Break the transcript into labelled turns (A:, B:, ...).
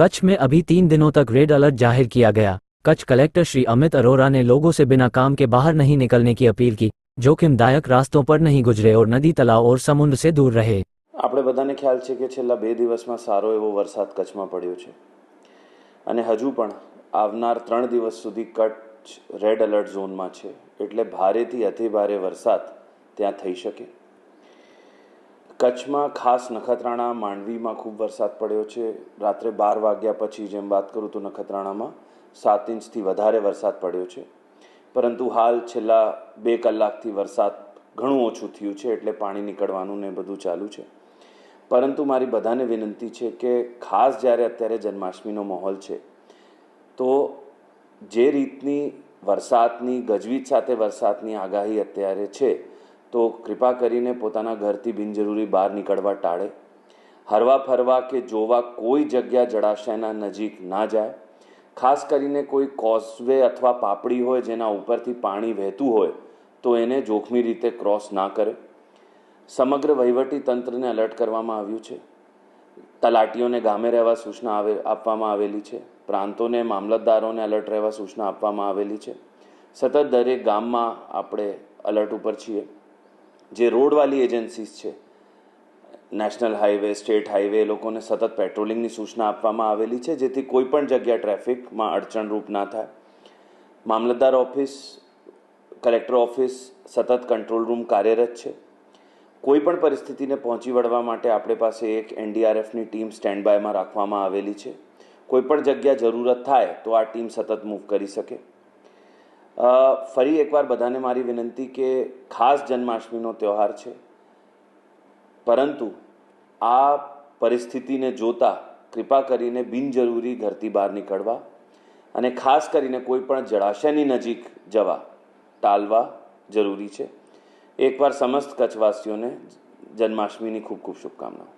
A: कच्छ में अभी 3 दिनों तक रेड अलर्ट जाहिर किया गया। कच्छ कलेक्टर श्री अमित अरोरा ने लोगों से बिना काम के बाहर नहीं निकलने की अपील की, जोखिमदायक रास्तों पर नहीं गुजरे और नदी तलाव और समुद्र से दूर रहे।
B: આપણે બધાને ખ્યાલ છે કે છેલ્લા 2 દિવસમાં સારો એવો વરસાદ કચ્છમાં પડ્યો છે અને હજુ પણ આવનાર 3 દિવસ સુધી કચ્છ રેડ એલર્ટ ઝોનમાં છે, એટલે ભારેથી અતિભારે વરસાદ ત્યાં થઈ શકે। કચ્છમાં ખાસ નખત્રાણા માંડવીમાં ખૂબ વરસાદ પડ્યો છે। રાત્રે 12 વાગ્યા પછી જેમ વાત કરું તો નખત્રાણામાં 7 ઇંચથી વધારે વરસાદ પડ્યો છે, પરંતુ હાલ છેલ્લા 2 કલાકથી વરસાદ ઘણું ઓછું થયું છે, એટલે પાણી નીકળવાનું ને બધું ચાલુ છે। પરંતુ મારી બધાને વિનંતી છે કે ખાસ જ્યારે અત્યારે જન્માષ્ટમીનો માહોલ છે તો જે રીતની વરસાદની ગજવીજ સાથે વરસાદની આગાહી અત્યારે છે તો કૃપા કરીને પોતાના ઘરથી બિનજરૂરી બહાર નીકળવા ટાળે। હરવા ફરવા કે જોવા કોઈ જગ્યા જળાશયના નજીક ના જાય। ખાસ કરીને કોઈ કોઝવે અથવા પાપડી હોય જેના ઉપરથી પાણી વહેતું હોય તો એને જોખમી રીતે ક્રોસ ના કરે। સમગ્ર વહીવટી તંત્રને અલર્ટ કરવામાં આવ્યું છે। તલાટીઓને ગામે રહેવા સૂચના આપવામાં આવેલી છે। પ્રાંતોને મામલતદારોને અલર્ટ રહેવા સૂચના આપવામાં આવેલી છે। સતત દરેક ગામમાં આપણે અલર્ટ ઉપર છીએ। જે રોડવાળી એજન્સીસ છે, નેશનલ હાઈવે, સ્ટેટ હાઈવે, એ લોકોને સતત પેટ્રોલિંગની સૂચના આપવામાં આવેલી છે, જેથી કોઈ પણ જગ્યા ટ્રાફિકમાં અડચણરૂપ ના થાય। મામલતદાર ઓફિસ, કલેક્ટર ઓફિસ સતત કંટ્રોલ રૂમ કાર્યરત છે। કોઈ પણ પરિસ્થિતિને પહોંચી વળવા માટે આપણે પાસે એક એનડીઆરએફની ટીમ સ્ટેન્ડ બાયમાં રાખવામાં આવેલી છે। કોઈ પણ જગ્યા જરૂરત થાય તો આ ટીમ સતત મૂવ કરી શકે। ફરી એકવાર બધાને મારી વિનંતી કે ખાસ જન્માષ્ટમીનો તહેવાર છે, પરંતુ આ પરિસ્થિતિને જોતા કૃપા કરીને બિનજરૂરી ઘરથી બહાર નીકળવા અને ખાસ કરીને કોઈ પણ જળાશયની નજીક જવા ટાળવા જરૂરી છે। એકવાર સમસ્ત કચ્છવાસીઓને જન્માષ્ટમીની ખૂબ ખૂબ શુભકામનાઓ।